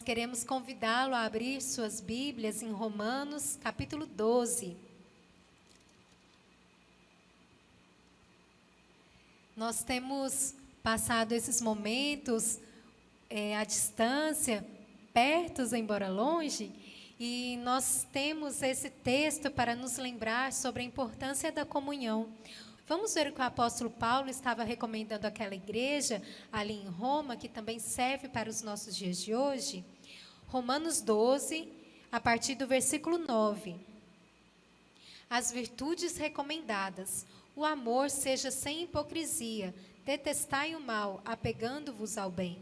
queremos convidá-lo a abrir suas Bíblias em Romanos, capítulo 12. Nós temos passado esses momentos à distância, pertos, embora longe, e nós temos esse texto para nos lembrar sobre a importância da comunhão. Vamos ver o que o apóstolo Paulo estava recomendando àquela igreja ali em Roma, que também serve para os nossos dias de hoje. Romanos 12, a partir do versículo 9. As virtudes recomendadas. O amor seja sem hipocrisia. Detestai o mal, apegando-vos ao bem.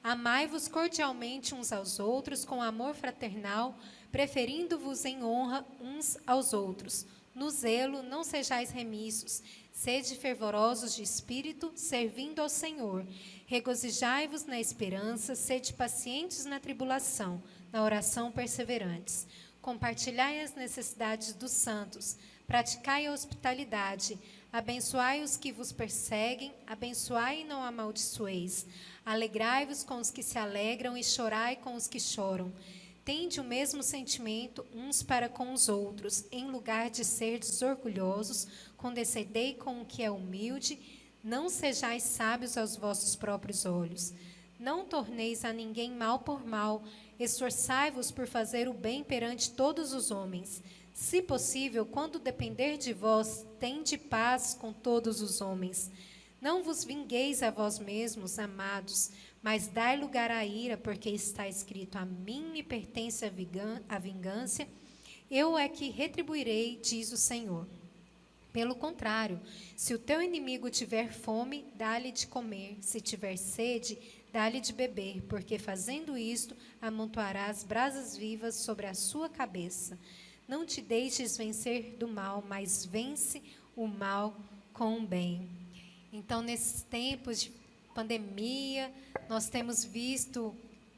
Amai-vos cordialmente uns aos outros com amor fraternal, preferindo-vos em honra uns aos outros. No zelo, não sejais remissos, sede fervorosos de espírito, servindo ao Senhor. Regozijai-vos na esperança, sede pacientes na tribulação, na oração perseverantes. Compartilhai as necessidades dos santos, praticai a hospitalidade, abençoai os que vos perseguem, abençoai e não amaldiçoeis. Alegrai-vos com os que se alegram e chorai com os que choram. Tende o mesmo sentimento uns para com os outros, em lugar de serdes orgulhosos, condescendei com o que é humilde, não sejais sábios aos vossos próprios olhos. Não torneis a ninguém mal por mal, esforçai-vos por fazer o bem perante todos os homens. Se possível, quando depender de vós, tende paz com todos os homens. Não vos vingueis a vós mesmos, amados, mas dai lugar à ira, porque está escrito: a mim me pertence a vingança, eu é que retribuirei, diz o Senhor. Pelo contrário, se o teu inimigo tiver fome, dá-lhe de comer, se tiver sede, dá-lhe de beber, porque fazendo isto, amontoarás brasas vivas sobre a sua cabeça. Não te deixes vencer do mal, mas vence o mal com o bem. Então, nesses tempos de pandemia, nós temos visto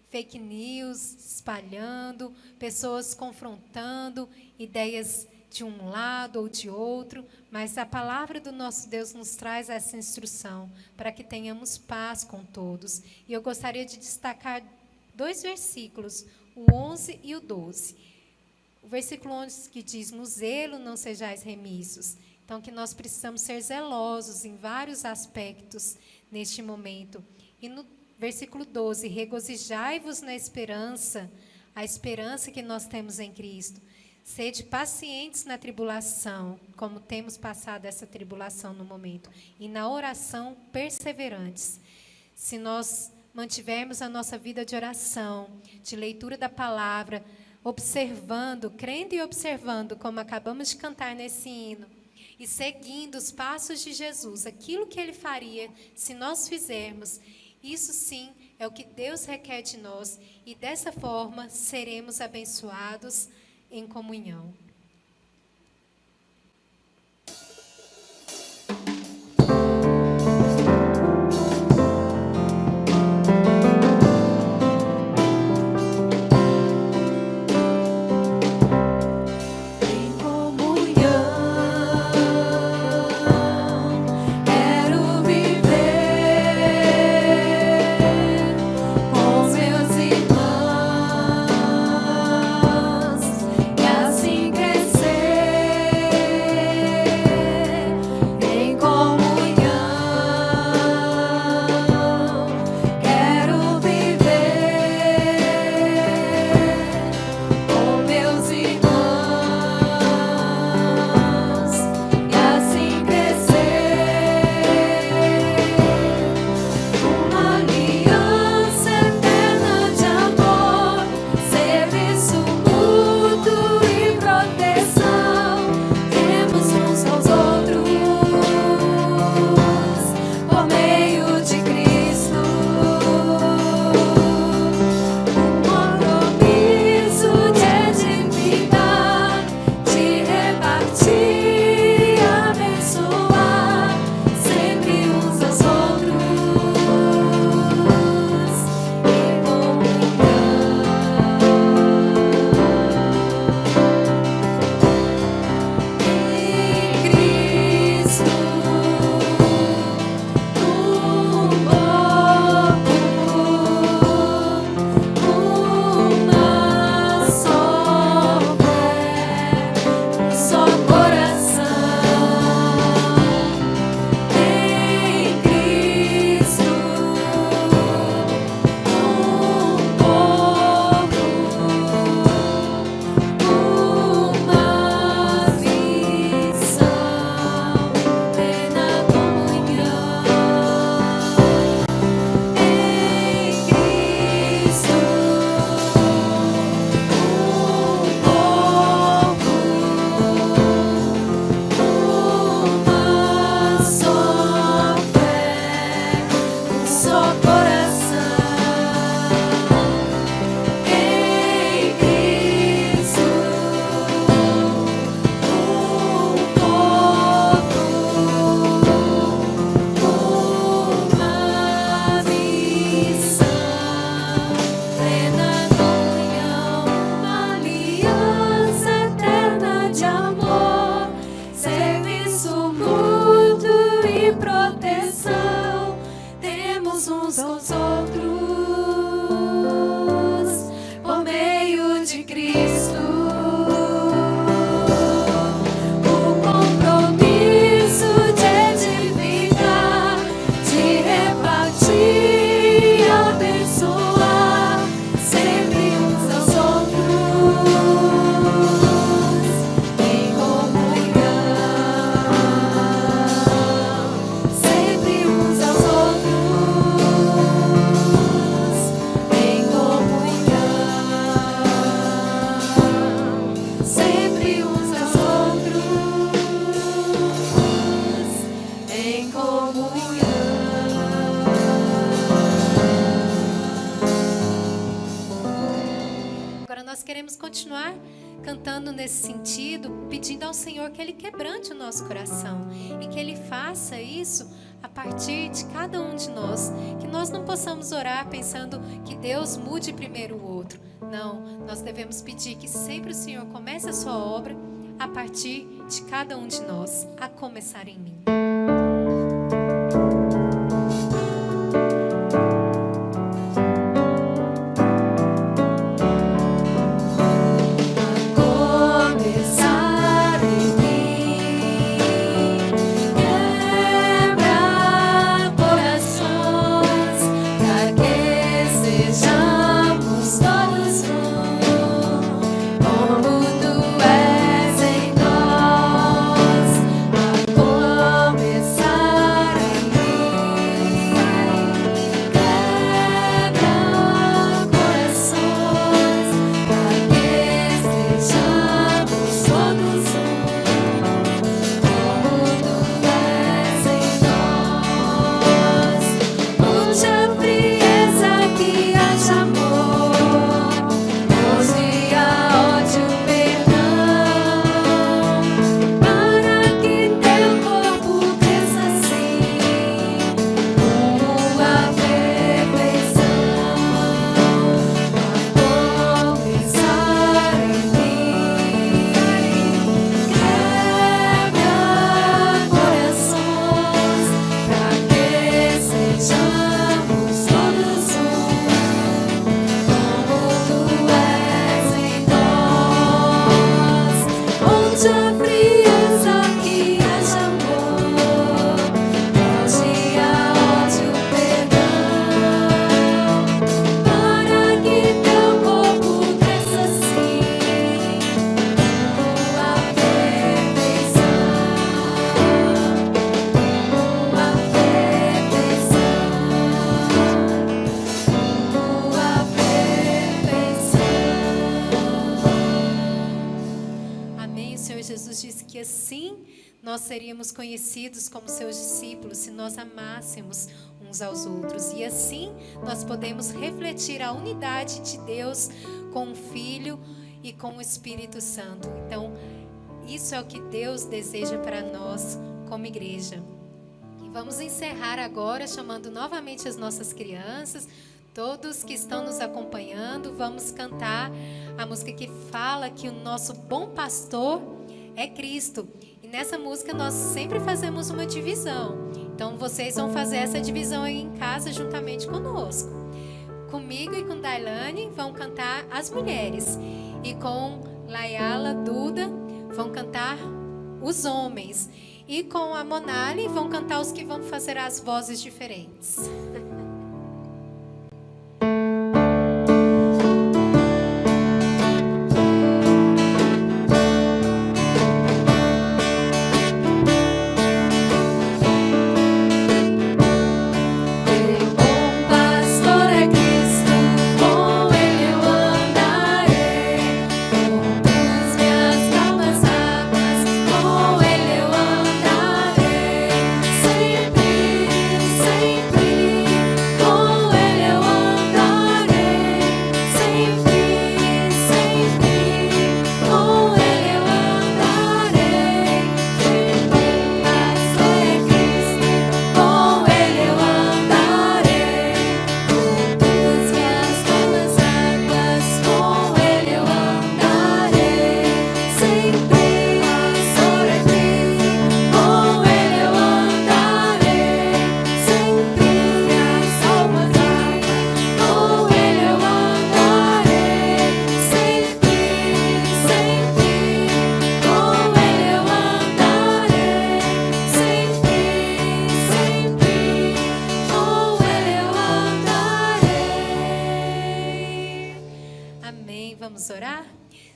fake news espalhando, pessoas confrontando ideias de um lado ou de outro, mas a palavra do nosso Deus nos traz essa instrução para que tenhamos paz com todos. E eu gostaria de destacar 2 versículos, o 11 e o 12. O versículo 11 que diz: no zelo não sejais remissos. Então, que nós precisamos ser zelosos em vários aspectos neste momento. E no versículo 12, regozijai-vos na esperança, a esperança que nós temos em Cristo. Sede pacientes na tribulação, como temos passado essa tribulação no momento. E na oração, perseverantes. Se nós mantivermos a nossa vida de oração, de leitura da palavra, observando, crendo e observando, como acabamos de cantar nesse hino, e seguindo os passos de Jesus, aquilo que Ele faria, se nós fizermos, isso sim é o que Deus requer de nós, e dessa forma seremos abençoados em comunhão. Assim continuar cantando nesse sentido, pedindo ao Senhor que Ele quebrante o nosso coração e que Ele faça isso a partir de cada um de nós. Que nós não possamos orar pensando que Deus mude primeiro o outro. Não, nós devemos pedir que sempre o Senhor comece a sua obra a partir de cada um de nós, a começar em mim. Nós seríamos conhecidos como seus discípulos se nós amássemos uns aos outros. E assim nós podemos refletir a unidade de Deus com o Filho e com o Espírito Santo. Então, isso é o que Deus deseja para nós como igreja. E vamos encerrar agora chamando novamente as nossas crianças, todos que estão nos acompanhando. Vamos cantar a música que fala que o nosso bom pastor é Cristo. Nessa música nós sempre fazemos uma divisão. Então vocês vão fazer essa divisão aí em casa juntamente conosco. Comigo e com Dailane vão cantar as mulheres. E com Layala, Duda vão cantar os homens. E com a Monali vão cantar os que vão fazer as vozes diferentes. Sempre Vamos orar?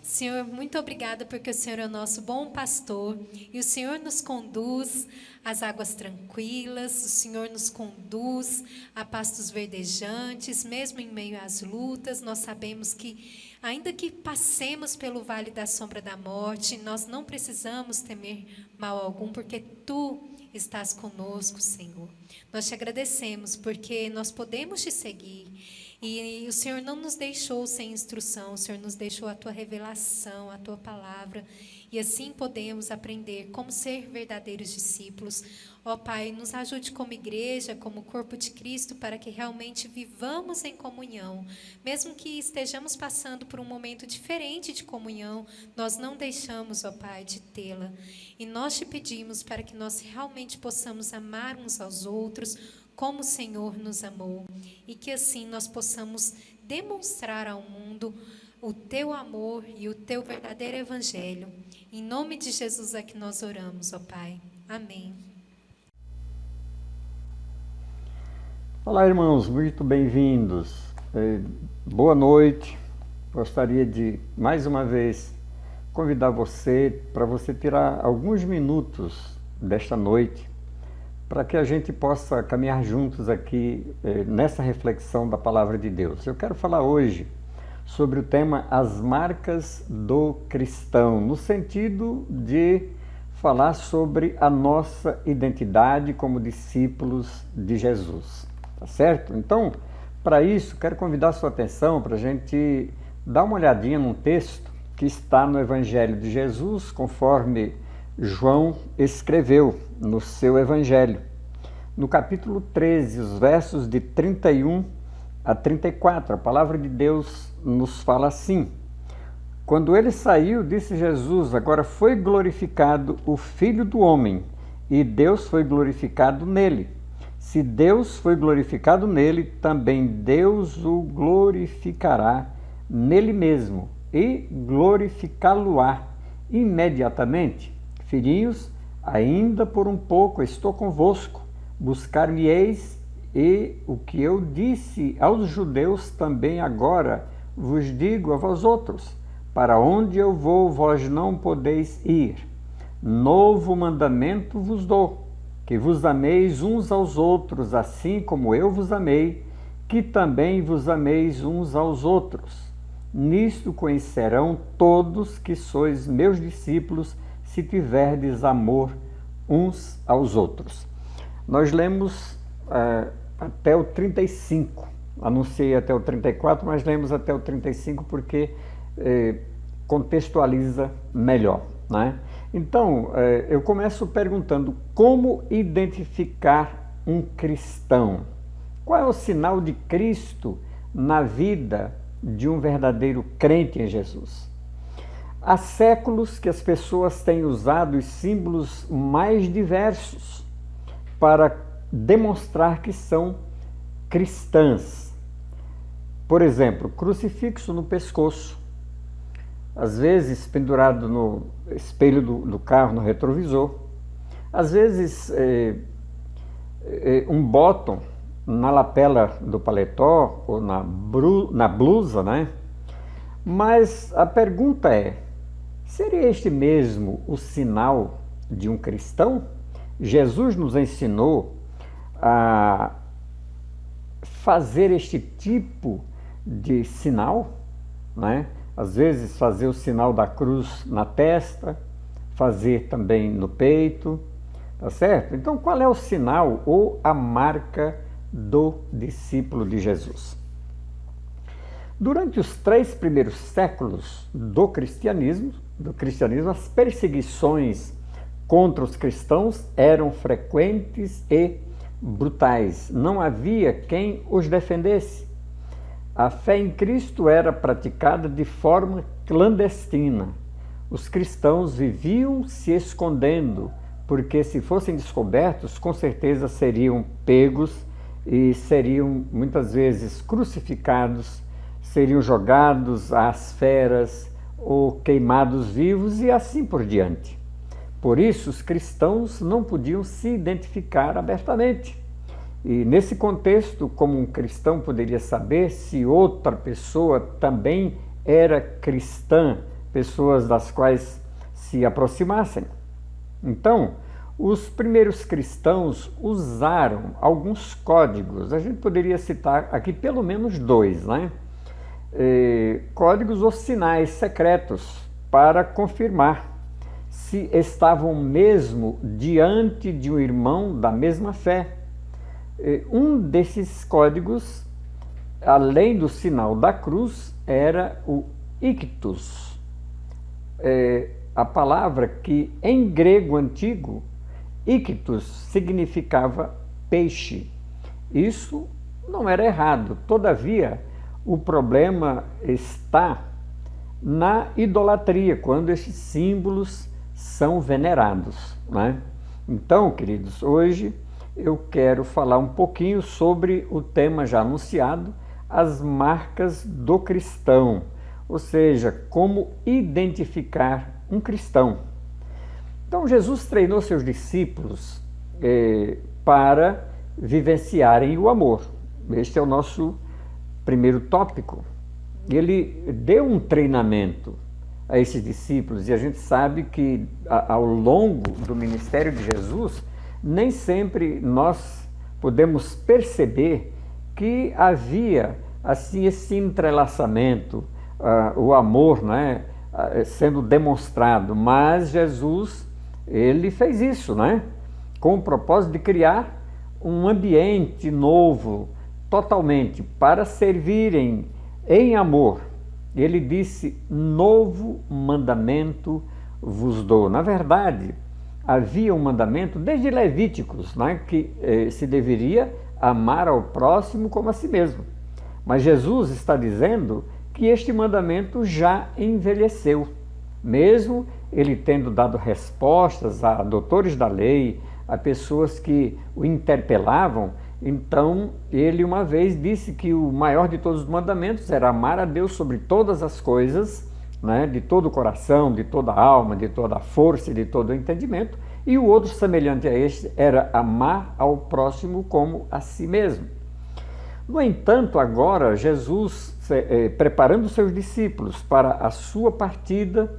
Senhor, muito obrigada porque o Senhor é o nosso bom pastor e o Senhor nos conduz às águas tranquilas, o Senhor nos conduz a pastos verdejantes, mesmo em meio às lutas. Nós sabemos que, ainda que passemos pelo vale da sombra da morte, nós não precisamos temer mal algum, porque Tu estás conosco, Senhor. Nós te agradecemos porque nós podemos te seguir. E o Senhor não nos deixou sem instrução, o Senhor nos deixou a Tua revelação, a Tua palavra. E assim podemos aprender como ser verdadeiros discípulos. Ó Pai, nos ajude como igreja, como corpo de Cristo, para que realmente vivamos em comunhão. Mesmo que estejamos passando por um momento diferente de comunhão, nós não deixamos, ó Pai, de tê-la. E nós te pedimos para que nós realmente possamos amar uns aos outros, como o Senhor nos amou, e que assim nós possamos demonstrar ao mundo o Teu amor e o Teu verdadeiro Evangelho. Em nome de Jesus é que nós oramos, ó Pai. Amém. Olá, irmãos, muito bem-vindos. Boa noite. Gostaria de, mais uma vez, convidar você para você tirar alguns minutos desta noite para que a gente possa caminhar juntos aqui nessa reflexão da Palavra de Deus. Eu quero falar hoje sobre o tema As Marcas do Cristão, no sentido de falar sobre a nossa identidade como discípulos de Jesus, tá certo? Então, para isso, quero convidar a sua atenção para a gente dar uma olhadinha num texto que está no Evangelho de Jesus, conforme João escreveu no seu Evangelho. No capítulo 13, os versos de 31 a 34, a palavra de Deus nos fala assim: Quando ele saiu, disse Jesus, agora foi glorificado o Filho do Homem, e Deus foi glorificado nele. Se Deus foi glorificado nele, também Deus o glorificará nele mesmo, e glorificá-lo-á imediatamente. Filhinhos, ainda por um pouco estou convosco, buscar-me-eis, e o que eu disse aos judeus também agora vos digo a vós outros: para onde eu vou, vós não podeis ir. Novo mandamento vos dou, que vos ameis uns aos outros, assim como eu vos amei, que também vos ameis uns aos outros. Nisto conhecerão todos que sois meus discípulos, se tiverdes amor uns aos outros. Nós lemos até o 35, anunciei até o 34, mas lemos até o 35 porque contextualiza melhor, né? Então, eu começo perguntando: como identificar um cristão? Qual é o sinal de Cristo na vida de um verdadeiro crente em Jesus? Há séculos que as pessoas têm usado os símbolos mais diversos para demonstrar que são cristãs. Por exemplo, crucifixo no pescoço, às vezes pendurado no espelho do carro, no retrovisor, às vezes um bottom na lapela do paletó ou na blusa, né? Mas a pergunta é: seria este mesmo o sinal de um cristão? Jesus nos ensinou a fazer este tipo de sinal, né? Às vezes fazer o sinal da cruz na testa, fazer também no peito, tá certo? Então, qual é o sinal ou a marca do discípulo de Jesus? Durante os 3 primeiros séculos do cristianismo, as perseguições contra os cristãos eram frequentes e brutais. Não havia quem os defendesse. A fé em Cristo era praticada de forma clandestina. Os cristãos viviam se escondendo, porque se fossem descobertos, com certeza seriam pegos e seriam muitas vezes crucificados, seriam jogados às feras ou queimados vivos e assim por diante. Por isso, os cristãos não podiam se identificar abertamente. E nesse contexto, como um cristão poderia saber se outra pessoa também era cristã, pessoas das quais se aproximassem. Então, os primeiros cristãos usaram alguns códigos. A gente poderia citar aqui pelo menos dois, né? Códigos ou sinais secretos para confirmar se estavam mesmo diante de um irmão da mesma fé. Um desses códigos, além do sinal da cruz, era o ictus. A palavra que em grego antigo, ictus, significava peixe. Isso não era errado, todavia o problema está na idolatria, quando esses símbolos são venerados, né? Então, queridos, hoje eu quero falar um pouquinho sobre o tema já anunciado, as marcas do cristão, ou seja, como identificar um cristão. Então, Jesus treinou seus discípulos para vivenciarem o amor. Este é o nosso primeiro tópico. Ele deu um treinamento a esses discípulos, e a gente sabe que ao longo do ministério de Jesus, nem sempre nós podemos perceber que havia assim esse entrelaçamento, o amor, né, sendo demonstrado, mas Jesus, ele fez isso, né, com o propósito de criar um ambiente novo, totalmente, para servirem em amor. Ele disse: novo mandamento vos dou. Na verdade, havia um mandamento desde Levíticos, né, que se deveria amar ao próximo como a si mesmo. Mas Jesus está dizendo que este mandamento já envelheceu. Mesmo ele tendo dado respostas a doutores da lei, a pessoas que o interpelavam, então ele uma vez disse que o maior de todos os mandamentos era amar a Deus sobre todas as coisas, né, de todo o coração, de toda a alma, de toda a força e de todo o entendimento, e o outro semelhante a este era amar ao próximo como a si mesmo. No entanto, agora Jesus, preparando seus discípulos para a sua partida,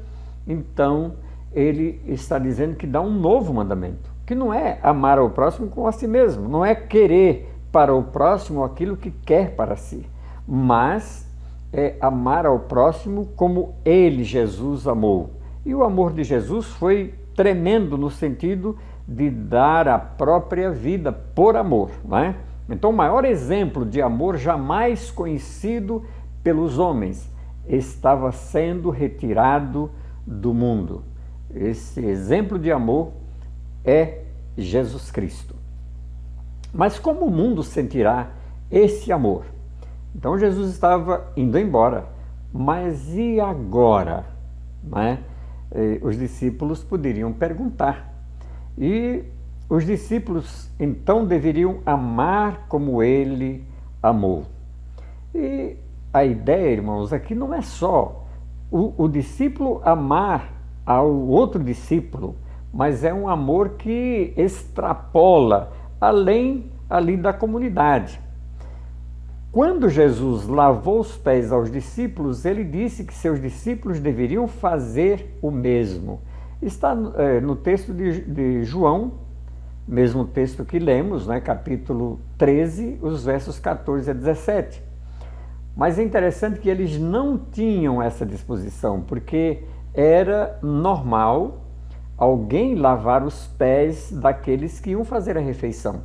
então ele está dizendo que dá um novo mandamento, que não é amar ao próximo como a si mesmo, não é querer para o próximo aquilo que quer para si, mas é amar ao próximo como ele, Jesus, amou. E o amor de Jesus foi tremendo no sentido de dar a própria vida por amor, né? Então, o maior exemplo de amor jamais conhecido pelos homens estava sendo retirado do mundo. Esse exemplo de amor é Jesus Cristo. Mas como o mundo sentirá esse amor? Então, Jesus estava indo embora, mas e agora? Né? Os discípulos poderiam perguntar. E os discípulos então deveriam amar como ele amou. E a ideia, irmãos, aqui não é só o discípulo amar ao outro discípulo, mas é um amor que extrapola além ali da comunidade. Quando Jesus lavou os pés aos discípulos, ele disse que seus discípulos deveriam fazer o mesmo. Está no texto de João, mesmo texto que lemos, né, capítulo 13, os versos 14 a 17. Mas é interessante que eles não tinham essa disposição, porque era normal alguém lavar os pés daqueles que iam fazer a refeição.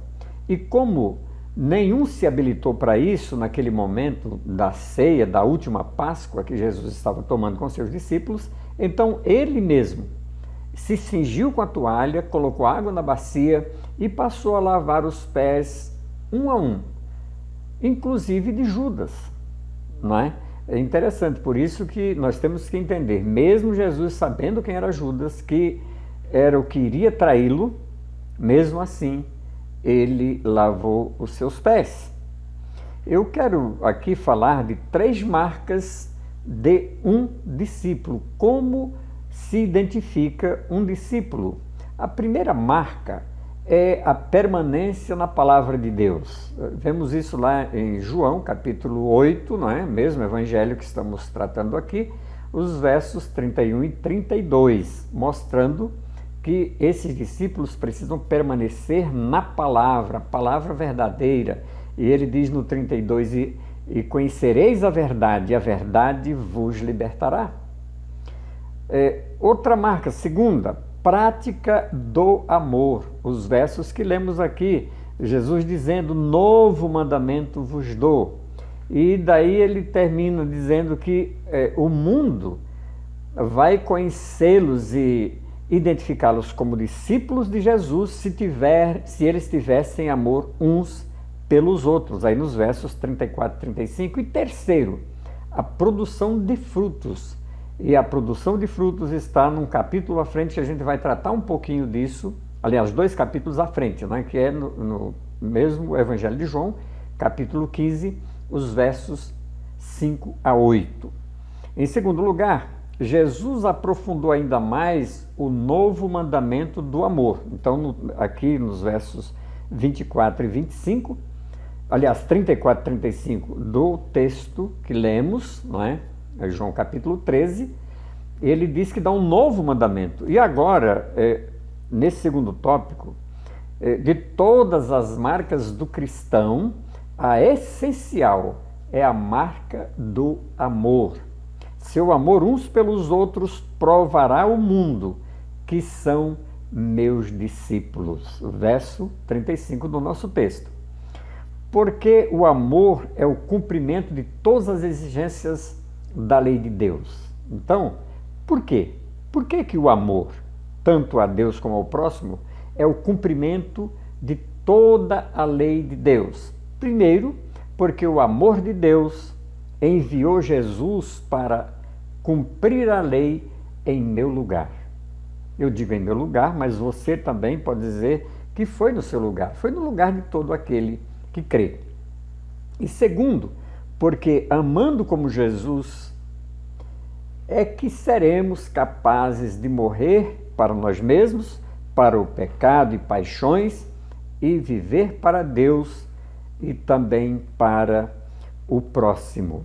E como nenhum se habilitou para isso naquele momento da ceia, da última Páscoa que Jesus estava tomando com seus discípulos, então ele mesmo se cingiu com a toalha, colocou água na bacia e passou a lavar os pés um a um, inclusive de Judas, não é? É interessante, por isso que nós temos que entender, mesmo Jesus sabendo quem era Judas, que era o que iria traí-lo, mesmo assim, ele lavou os seus pés. Eu quero aqui falar de 3 marcas de um discípulo, como se identifica um discípulo. A primeira marca é a permanência na palavra de Deus. Vemos isso lá em João, capítulo 8, não é? Mesmo evangelho que estamos tratando aqui, os versos 31 e 32, mostrando que esses discípulos precisam permanecer na palavra, a palavra verdadeira. E ele diz no 32, e conhecereis a verdade vos libertará. Outra marca, segunda, prática do amor. Os versos que lemos aqui, Jesus dizendo, novo mandamento vos dou. E daí ele termina dizendo que o mundo vai conhecê-los e identificá-los como discípulos de Jesus se eles tivessem amor uns pelos outros, aí nos versos 34 e 35. E terceiro, a produção de frutos. E a produção de frutos está num capítulo à frente que a gente vai tratar um pouquinho disso, aliás, 2 capítulos à frente, né, que é no mesmo Evangelho de João, capítulo 15, os versos 5 a 8. Em segundo lugar, Jesus aprofundou ainda mais o novo mandamento do amor. Então, aqui nos versos 24 e 25, aliás, 34 e 35 do texto que lemos, não é? João capítulo 13, ele diz que dá um novo mandamento. E agora, nesse segundo tópico, de todas as marcas do cristão, a essencial é a marca do amor. Seu amor uns pelos outros provará ao mundo que são meus discípulos. Verso 35 do nosso texto. Porque o amor é o cumprimento de todas as exigências da lei de Deus. Então, por quê? Por que o amor, tanto a Deus como ao próximo, é o cumprimento de toda a lei de Deus? Primeiro, porque o amor de Deus enviou Jesus para cumprir a lei em meu lugar. Eu digo em meu lugar, mas você também pode dizer que foi no seu lugar. Foi no lugar de todo aquele que crê. E segundo, porque amando como Jesus, é que seremos capazes de morrer para nós mesmos, para o pecado e paixões, e viver para Deus e também para o próximo.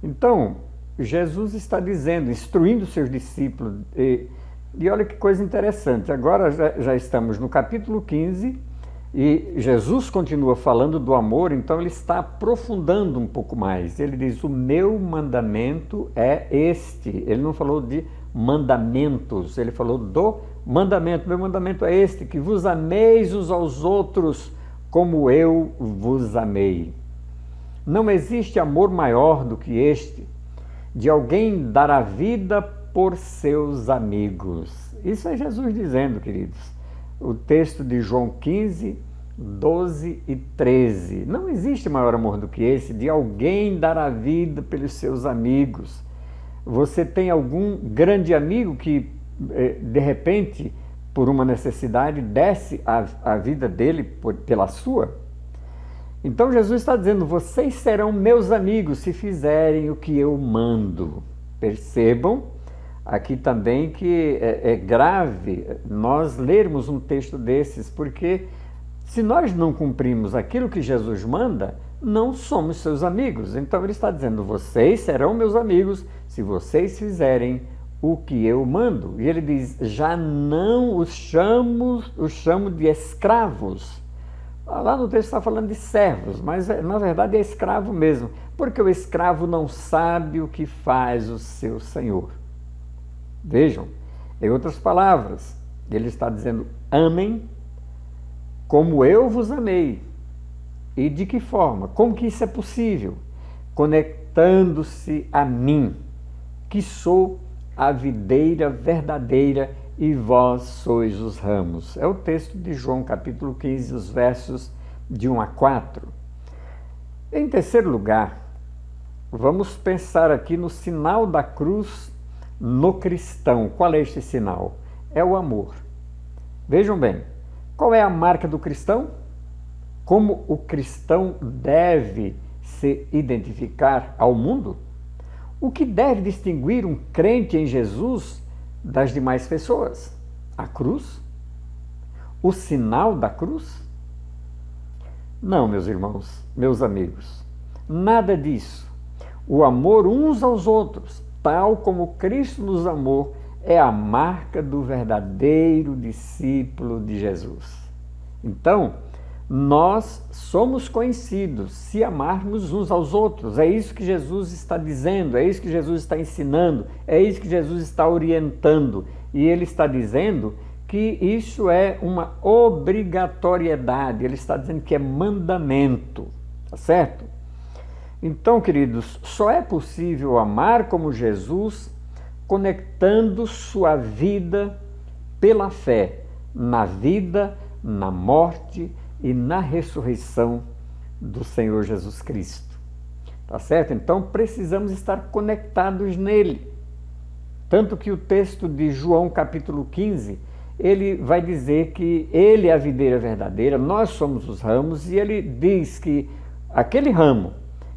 Então, Jesus está dizendo, instruindo seus discípulos, e olha que coisa interessante, agora já estamos no capítulo 15, e Jesus continua falando do amor, então ele está aprofundando um pouco mais. Ele diz, o meu mandamento é este. Ele não falou de mandamentos, ele falou do mandamento. Meu mandamento é este, que vos ameis uns aos outros como eu vos amei. Não existe amor maior do que este, de alguém dar a vida por seus amigos. Isso é Jesus dizendo, queridos. O texto de João 15, 12 e 13. Não existe maior amor do que esse, de alguém dar a vida pelos seus amigos. Você tem algum grande amigo que, de repente, por uma necessidade, desse a vida dele pela sua? Então Jesus está dizendo, vocês serão meus amigos se fizerem o que eu mando. Percebam aqui também que é grave nós lermos um texto desses, porque se nós não cumprimos aquilo que Jesus manda, não somos seus amigos. Então ele está dizendo, vocês serão meus amigos se vocês fizerem o que eu mando. E ele diz, já não os chamo de escravos. Lá no texto está falando de servos, mas na verdade é escravo mesmo, porque o escravo não sabe o que faz o seu senhor. Vejam, em outras palavras, ele está dizendo, amem como eu vos amei. E de que forma? Como que isso é possível? Conectando-se a mim, que sou a videira verdadeira e vós sois os ramos. É o texto de João capítulo 15, os versos de 1 a 4. Em terceiro lugar, vamos pensar aqui no sinal da cruz no cristão. Qual é este sinal? É o amor. Vejam bem, qual é a marca do cristão? Como o cristão deve se identificar ao mundo? O que deve distinguir um crente em Jesus das demais pessoas? A cruz? o sinal da cruz? Não, meus irmãos, meus amigos, nada disso. O amor uns aos outros, tal como Cristo nos amou, é a marca do verdadeiro discípulo de Jesus. Então, nós somos conhecidos se amarmos uns aos outros. É isso que Jesus está dizendo, é isso que Jesus está ensinando, é isso que Jesus está orientando. E ele está dizendo que isso é uma obrigatoriedade, ele está dizendo que é mandamento, tá certo? Então, queridos, só é possível amar como Jesus conectando sua vida pela fé na vida, na morte e na ressurreição do Senhor Jesus Cristo. Tá certo? Então precisamos estar conectados nele. Tanto que o texto de João capítulo 15, ele vai dizer que ele é a videira verdadeira, nós somos os ramos, e ele diz que aquele ramo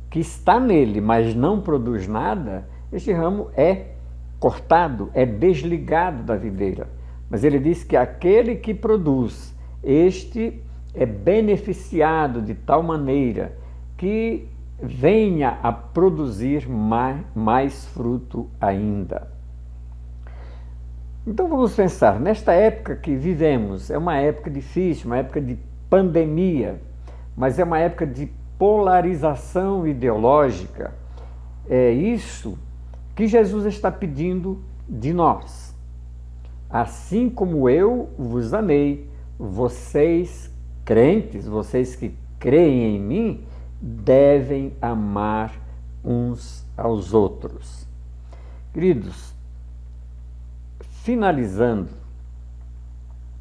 que está nele, mas não produz nada, este ramo é cortado, é desligado da videira. Mas ele diz que aquele que produz, este é beneficiado de tal maneira que venha a produzir mais fruto ainda. Então vamos pensar, nesta época que vivemos, é uma época difícil, uma época de pandemia, mas é uma época de polarização ideológica. É isso que Jesus está pedindo de nós. Assim como eu vos amei, vocês crentes, vocês que creem em mim, devem amar uns aos outros. Queridos, finalizando,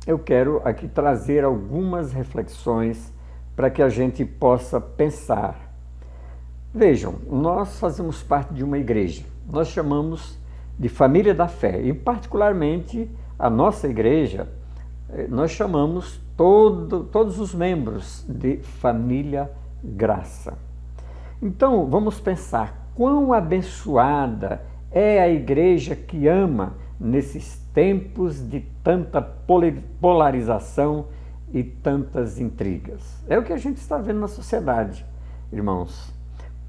eu quero aqui trazer algumas reflexões para que a gente possa pensar. Vejam, nós fazemos parte de uma igreja, nós chamamos de família da fé, e particularmente a nossa igreja, nós chamamos todos os membros de família graça. Então vamos pensar quão abençoada é a igreja que ama nesses tempos de tanta polarização e tantas intrigas. É o que a gente está vendo na sociedade, irmãos.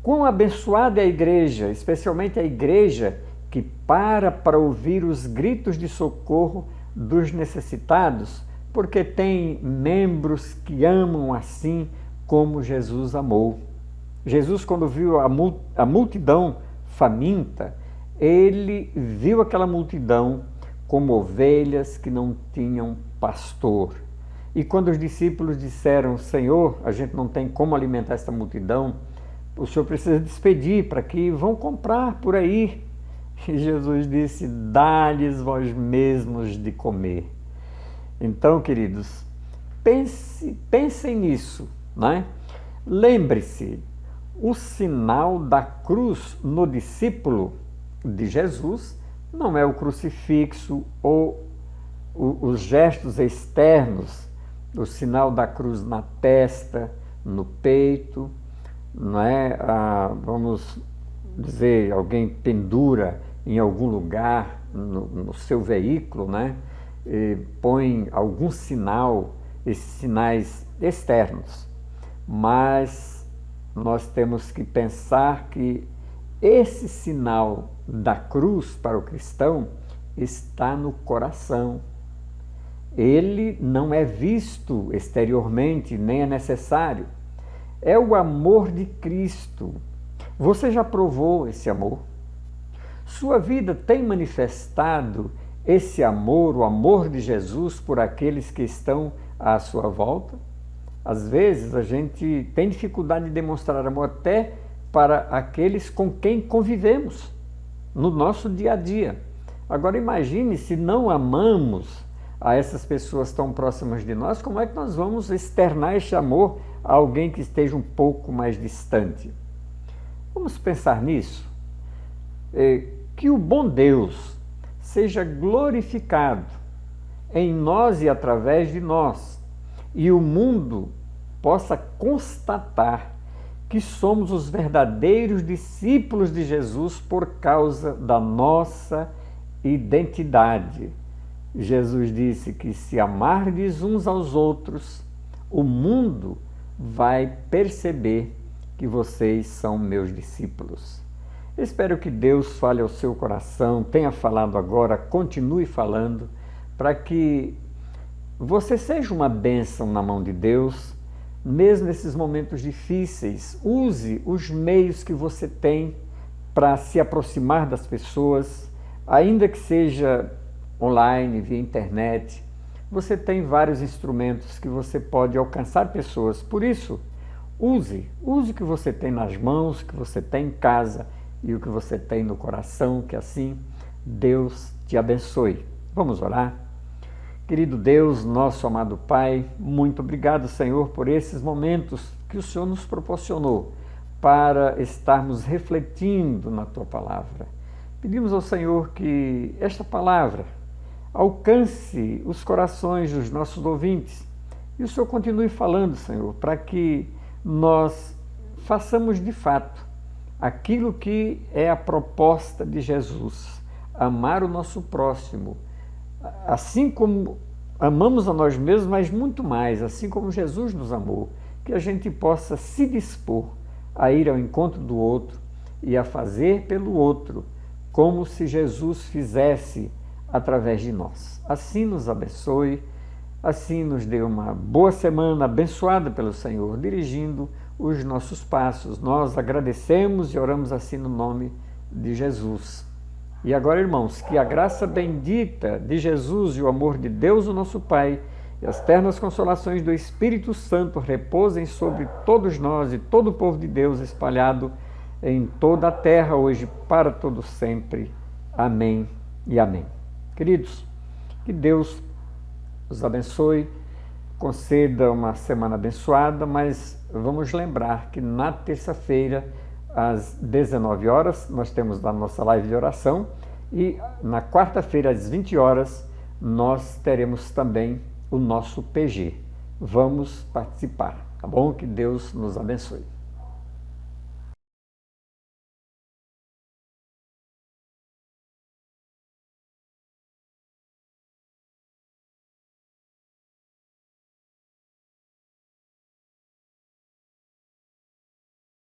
Quão abençoada é a igreja, especialmente a igreja que para ouvir os gritos de socorro dos necessitados, porque tem membros que amam assim como Jesus amou. Jesus, quando viu a multidão faminta, ele viu aquela multidão como ovelhas que não tinham pastor. E quando os discípulos disseram, Senhor, a gente não tem como alimentar essa multidão, o Senhor precisa despedir para que vão comprar por aí. E Jesus disse, dá-lhes vós mesmos de comer. Então, queridos, pensem nisso, né? Lembre-se, o sinal da cruz no discípulo de Jesus não é o crucifixo ou os gestos externos, o sinal da cruz na testa, no peito, não é? Vamos dizer, alguém pendura em algum lugar no seu veículo, né? E põe algum sinal, esses sinais externos, mas nós temos que pensar que esse sinal da cruz para o cristão está no coração. Ele não é visto exteriormente, nem é necessário. É o amor de Cristo. Você já provou esse amor? Sua vida tem manifestado esse amor, o amor de Jesus por aqueles que estão à sua volta? Às vezes a gente tem dificuldade de demonstrar amor até para aqueles com quem convivemos no nosso dia a dia. Agora imagine se não amamos a essas pessoas tão próximas de nós, como é que nós vamos externar esse amor a alguém que esteja um pouco mais distante? Vamos pensar nisso. Que o bom Deus seja glorificado em nós e através de nós, e o mundo possa constatar que somos os verdadeiros discípulos de Jesus por causa da nossa identidade, Jesus disse que se amardes uns aos outros, o mundo vai perceber que vocês são meus discípulos. Espero que Deus fale ao seu coração, tenha falado agora, continue falando, para que você seja uma bênção na mão de Deus, mesmo nesses momentos difíceis. Use os meios que você tem para se aproximar das pessoas, ainda que seja online, via internet. Você tem vários instrumentos que você pode alcançar pessoas. Por isso, use o que você tem nas mãos, o que você tem em casa e o que você tem no coração, que assim Deus te abençoe. Vamos orar? Querido Deus, nosso amado Pai, muito obrigado, Senhor, por esses momentos que o Senhor nos proporcionou para estarmos refletindo na Tua palavra. Pedimos ao Senhor que esta palavra alcance os corações dos nossos ouvintes e o Senhor continue falando, Senhor, para que nós façamos de fato aquilo que é a proposta de Jesus, amar o nosso próximo, assim como amamos a nós mesmos, mas muito mais, assim como Jesus nos amou, que a gente possa se dispor a ir ao encontro do outro e a fazer pelo outro, como se Jesus fizesse através de nós. Assim nos abençoe, assim nos dê uma boa semana abençoada pelo Senhor, dirigindo os nossos passos. Nós agradecemos e oramos assim no nome de Jesus. E agora, irmãos, que a graça bendita de Jesus e o amor de Deus, o nosso Pai, e as ternas consolações do Espírito Santo repousem sobre todos nós e todo o povo de Deus espalhado em toda a terra, hoje, para todo sempre. Amém e amém. Queridos, que Deus os abençoe, conceda uma semana abençoada, mas vamos lembrar que na terça-feira, às 19 horas, nós temos a nossa live de oração e na quarta-feira, às 20 horas, nós teremos também o nosso PG. Vamos participar, tá bom? Que Deus nos abençoe.